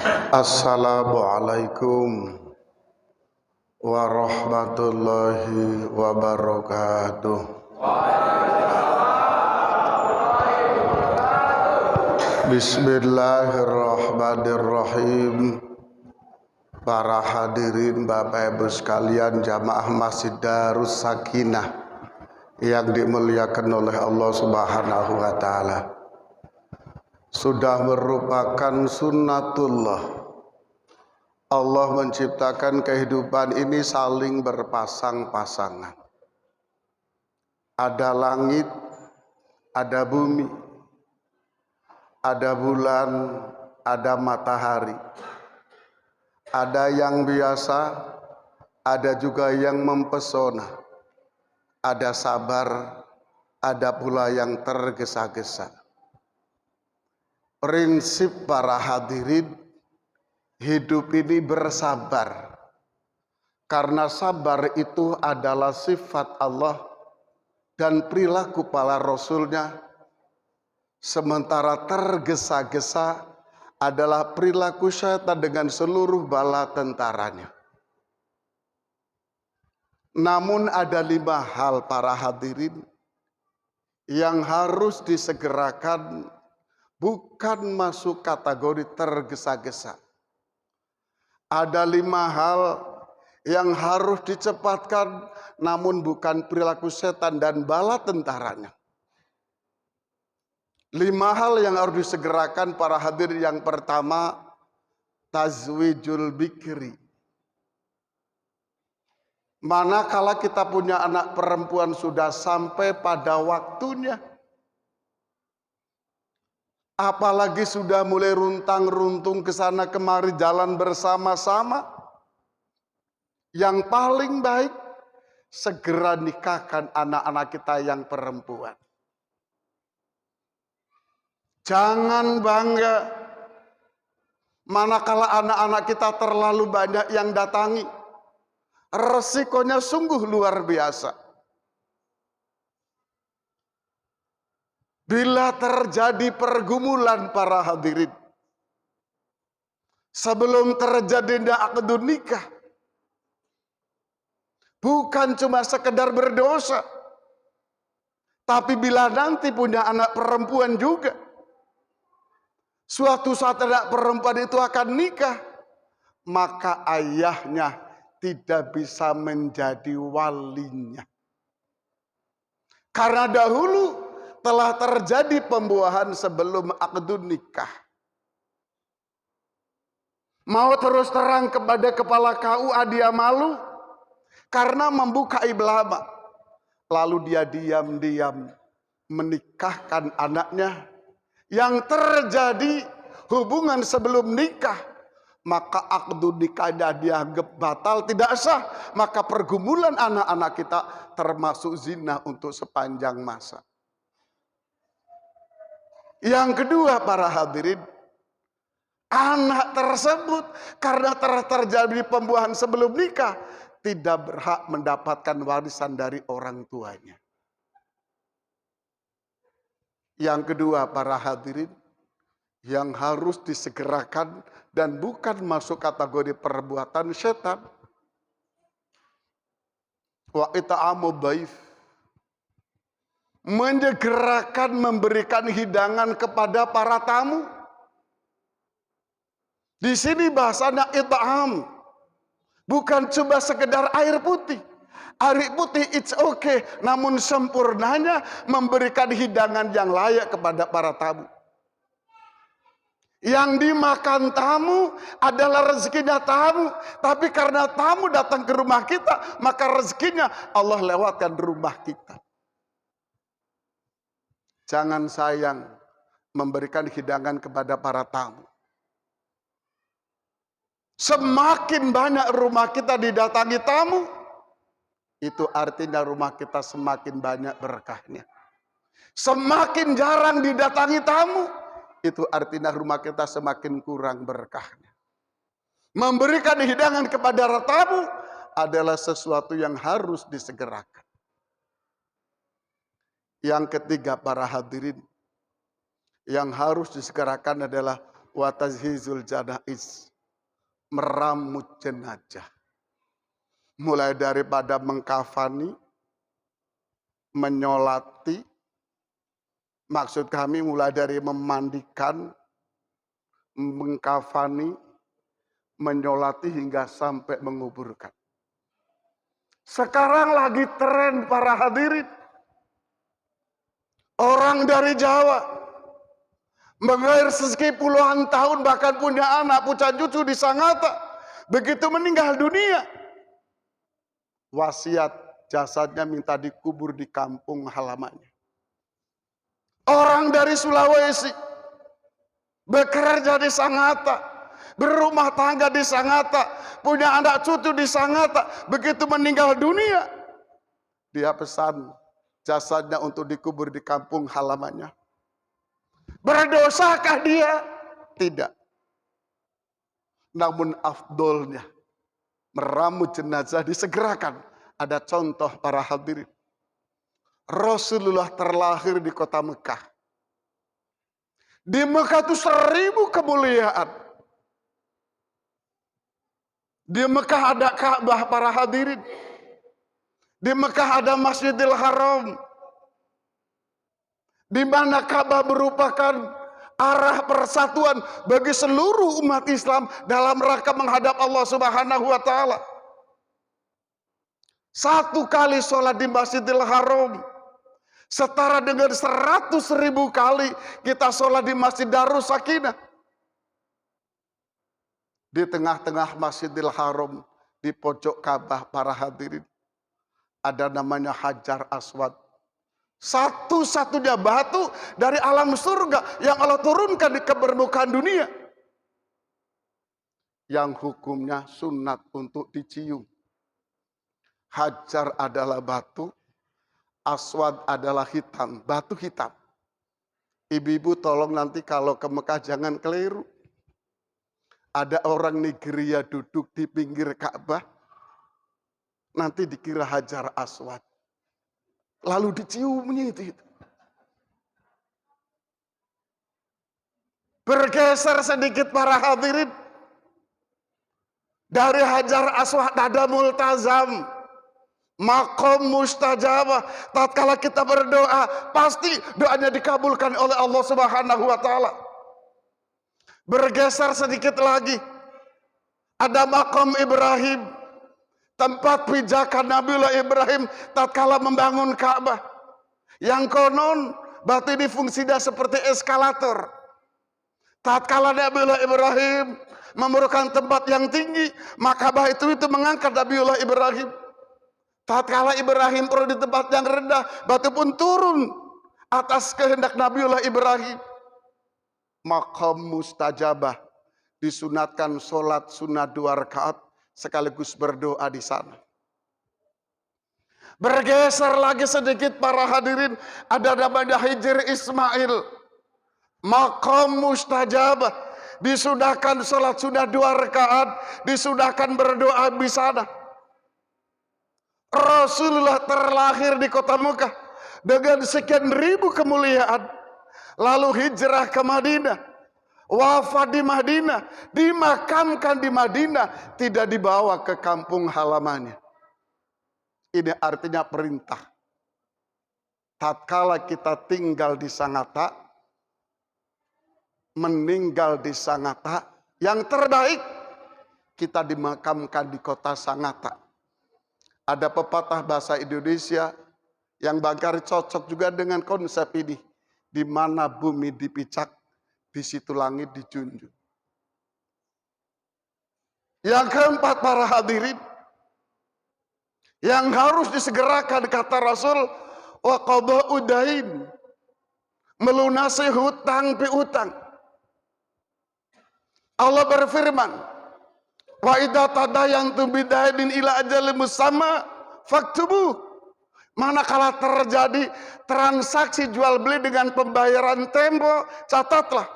Assalamualaikum warahmatullahi wabarakatuh. Bismillahirrahmanirrahim. Para hadirin Bapak Ibu sekalian jamaah Masjid Darus Sakinah yang dimuliakan oleh Allah Subhanahu wa taala. Sudah merupakan sunnatullah Allah menciptakan kehidupan ini saling berpasang-pasangan. Ada langit, ada bumi, ada bulan, ada matahari. Ada yang biasa, ada juga yang mempesona. Ada sabar, ada pula yang tergesa-gesa. Prinsip para hadirin, hidup ini bersabar. Karena sabar itu adalah sifat Allah dan perilaku para Rasulnya. Sementara tergesa-gesa adalah perilaku syaitan dengan seluruh bala tentaranya. Namun ada 5 hal para hadirin yang harus disegerakan, bukan masuk kategori tergesa-gesa. Ada 5 hal yang harus dicepatkan, namun bukan perilaku setan dan bala tentaranya. 5 hal yang harus disegerakan para hadirin. Yang pertama, tazwijul bikri. Manakala kita punya anak perempuan sudah sampai pada waktunya, apalagi sudah mulai runtang-runtung ke sana kemari jalan bersama-sama, yang paling baik segera nikahkan anak-anak kita yang perempuan. Jangan bangga manakala anak-anak kita terlalu banyak yang datangi. Resikonya sungguh luar biasa. Bila terjadi pergumulan para hadirin, sebelum terjadinya akad nikah, bukan cuma sekedar berdosa, tapi bila nanti punya anak perempuan juga, suatu saat anak perempuan itu akan nikah, maka ayahnya tidak bisa menjadi walinya. Karena dahulu telah terjadi pembuahan sebelum akad nikah. Mau terus terang kepada kepala KUA dia malu karena membuka iblama. Lalu dia diam-diam menikahkan anaknya. Yang terjadi hubungan sebelum nikah, maka akad nikahnya dianggap batal, tidak sah. Maka pergumulan anak-anak kita termasuk zina untuk sepanjang masa. Yang kedua para hadirin, anak tersebut karena terjadi pembuahan sebelum nikah, tidak berhak mendapatkan warisan dari orang tuanya. Yang kedua para hadirin, yang harus disegerakan dan bukan masuk kategori perbuatan setan, wa ita'amu dhaif, menyegerakan memberikan hidangan kepada para tamu. Di sini bahasanya ita'am, bukan cuma sekedar air putih. Air putih it's okay, namun sempurnanya memberikan hidangan yang layak kepada para tamu. Yang dimakan tamu adalah rezekinya tamu. Tapi karena tamu datang ke rumah kita, maka rezekinya Allah lewatkan rumah kita. Jangan sayang memberikan hidangan kepada para tamu. Semakin banyak rumah kita didatangi tamu, itu artinya rumah kita semakin banyak berkahnya. Semakin jarang didatangi tamu, itu artinya rumah kita semakin kurang berkahnya. Memberikan hidangan kepada tamu adalah sesuatu yang harus disegerakan. Yang ketiga para hadirin, yang harus disegerakan adalah wa tazhizul janaiz, meramu jenazah. Mulai daripada mengkafani, menyolati, maksud kami mulai dari memandikan, mengkafani, menyolati hingga sampai menguburkan. Sekarang lagi tren para hadirin. Orang dari Jawa mengalir segi puluhan tahun bahkan punya anak, punya cucu di Sangatta. Begitu meninggal dunia, wasiat jasadnya minta dikubur di kampung halamannya. Orang dari Sulawesi bekerja di Sangatta, berumah tangga di Sangatta, punya anak cucu di Sangatta. Begitu meninggal dunia, dia pesan jasadnya untuk dikubur di kampung halamannya. Berdosakah dia? Tidak. Namun afdolnya meramu jenazah disegerakan. Ada contoh para hadirin. Rasulullah terlahir di kota Mekah. Di Mekah itu 1000 kemuliaan. Di Mekah ada Ka'bah para hadirin. Di Mekah ada Masjidil Haram. Di mana Ka'bah merupakan arah persatuan bagi seluruh umat Islam dalam rangka menghadap Allah Subhanahu wa taala. Satu kali sholat di Masjidil Haram setara dengan 100.000 kali kita sholat di Masjid Darus Sakinah. Di tengah-tengah Masjidil Haram, di pojok Ka'bah para hadirin, ada namanya Hajar Aswad. Satu-satunya batu dari alam surga yang Allah turunkan di permukaan dunia. Yang hukumnya sunat untuk dicium. Hajar adalah batu, Aswad adalah hitam, batu hitam. Ibu-ibu tolong nanti kalau ke Mekah jangan keliru. Ada orang Nigeria duduk di pinggir Ka'bah, nanti dikira Hajar Aswad. Lalu diciumnya itu. Bergeser sedikit para hadirin. Dari Hajar Aswad ada multazam. Maqam mustajabah. Tatkala kita berdoa, pasti doanya dikabulkan oleh Allah Subhanahu wa taala. Bergeser sedikit lagi. Ada Maqam Ibrahim. Tempat pijakan Nabiullah Ibrahim tatkala membangun Ka'bah. Yang konon batu ini fungsinya seperti eskalator. Tatkala Nabiullah Ibrahim memerlukan tempat yang tinggi, maka batu itu mengangkat Nabiullah Ibrahim. Tatkala Ibrahim perlu di tempat yang rendah, batu pun turun atas kehendak Nabiullah Ibrahim. Maqam mustajabah, disunatkan sholat sunnah 2 rakaat sekaligus berdoa di sana. Bergeser lagi sedikit para hadirin, ada namanya Hijr Ismail. Maqam mustajabah, disudahkan sholat sunnah 2 rakaat, disudahkan berdoa di sana. Rasulullah terlahir di kota Mekah dengan sekian ribu kemuliaan, lalu hijrah ke Madinah, wafat di Madinah, dimakamkan di Madinah, tidak dibawa ke kampung halamannya. Ini artinya perintah. Tatkala kita tinggal di Sangatta, meninggal di Sangatta, yang terbaik kita dimakamkan di kota Sangatta. Ada pepatah bahasa Indonesia yang barangkali cocok juga dengan konsep ini. Di mana bumi dipijak, di situ langit dijunjung. Yang keempat para hadirin, yang harus disegerakan kata Rasul, wa qada'u dain, melunasi hutang piutang. Allah berfirman, wa idza tadayantum bidainin ila ajalin musamma faktubu. Manakala terjadi transaksi jual beli dengan pembayaran tempo, catatlah.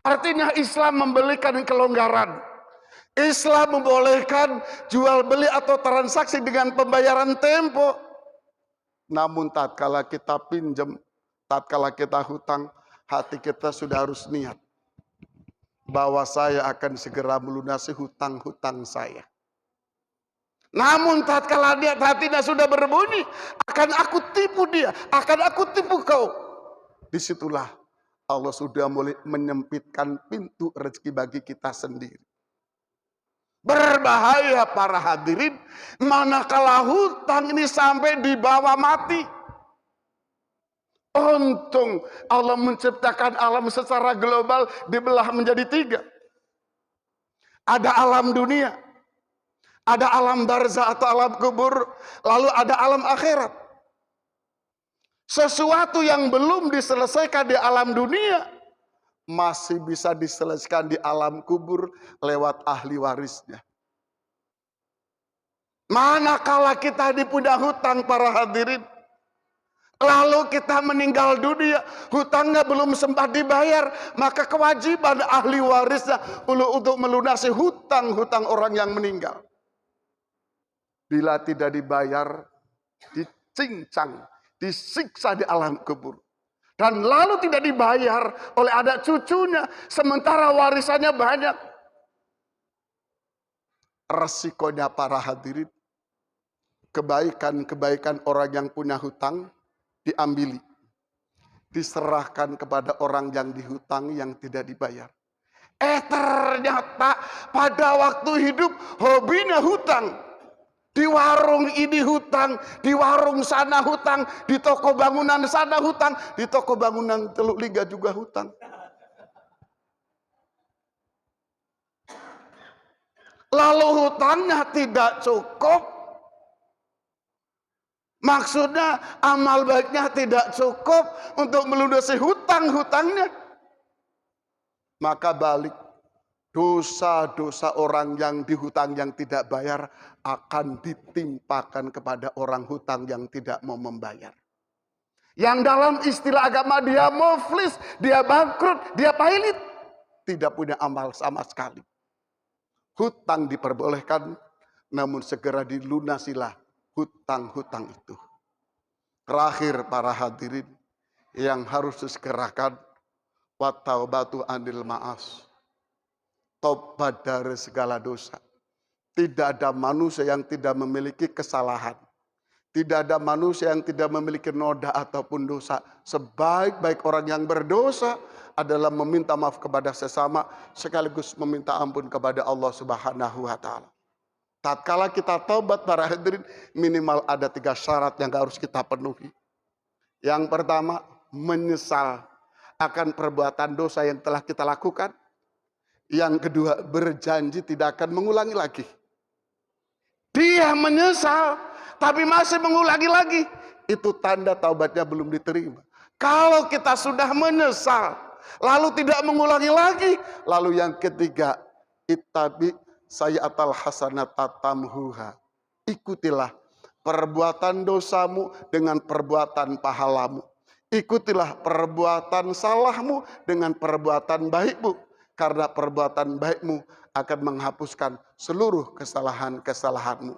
Artinya Islam memberikan kelonggaran. Islam membolehkan jual beli atau transaksi dengan pembayaran tempo. Namun tatkala kita pinjam, tatkala kita hutang, hati kita sudah harus niat bahwa saya akan segera melunasi hutang-hutang saya. Namun tatkala dia hatinya sudah berbunyi, akan aku tipu dia, akan aku tipu kau. Disitulah Allah sudah mulai menyempitkan pintu rezeki bagi kita sendiri. Berbahaya para hadirin, manakala hutang ini sampai dibawa mati. Untung Allah menciptakan alam secara global dibelah menjadi 3. Ada alam dunia, ada alam barzah atau alam kubur, lalu ada alam akhirat. Sesuatu yang belum diselesaikan di alam dunia masih bisa diselesaikan di alam kubur lewat ahli warisnya. Manakala kita dipunya hutang para hadirin, lalu kita meninggal dunia, hutangnya belum sempat dibayar, maka kewajiban ahli warisnya untuk melunasi hutang-hutang orang yang meninggal. Bila tidak dibayar, dicincang, disiksa di alam kubur. Dan lalu tidak dibayar oleh anak cucunya, sementara warisannya banyak. Resikonya para hadirin, kebaikan-kebaikan orang yang punya hutang diambili, diserahkan kepada orang yang dihutangi yang tidak dibayar. Ternyata pada waktu hidup hobinya hutang. Di warung ini hutang, di warung sana hutang, di toko bangunan sana hutang, di toko bangunan Teluk Liga juga hutang. Lalu hutangnya tidak cukup. Maksudnya amal baiknya tidak cukup untuk melunasi hutang-hutangnya. Maka balik, dosa-dosa orang yang dihutang yang tidak bayar akan ditimpakan kepada orang hutang yang tidak mau membayar. Yang dalam istilah agama dia muflis, dia bangkrut, dia pailit. Tidak punya amal sama sekali. Hutang diperbolehkan, namun segera dilunasilah hutang-hutang itu. Terakhir para hadirin yang harus disegerakan, wa taubatu anil ma'as. Tobat dari segala dosa. Tidak ada manusia yang tidak memiliki kesalahan. Tidak ada manusia yang tidak memiliki noda ataupun dosa. Sebaik-baik orang yang berdosa adalah meminta maaf kepada sesama sekaligus meminta ampun kepada Allah Subhanahu wa taala. Tatkala kita taubat para hadirin, minimal ada 3 syarat yang harus kita penuhi. Yang pertama, menyesal akan perbuatan dosa yang telah kita lakukan. Yang kedua, berjanji tidak akan mengulangi lagi. Dia menyesal, tapi masih mengulangi lagi. Itu tanda taubatnya belum diterima. Kalau kita sudah menyesal, lalu tidak mengulangi lagi. Lalu yang ketiga, ittabi sayyatal hasanata tamhuha. Ikutilah perbuatan dosamu dengan perbuatan pahalamu. Ikutilah perbuatan salahmu dengan perbuatan baikmu. Karena perbuatan baikmu akan menghapuskan seluruh kesalahan-kesalahanmu.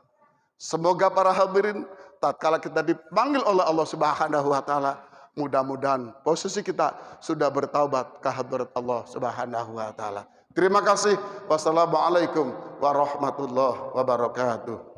Semoga para hadirin, tatkala kita dipanggil oleh Allah Subhanahu wa taala, mudah-mudahan posisi kita sudah bertaubat ke hadirat Allah Subhanahu wa taala. Terima kasih. Wassalamualaikum warahmatullahi wabarakatuh.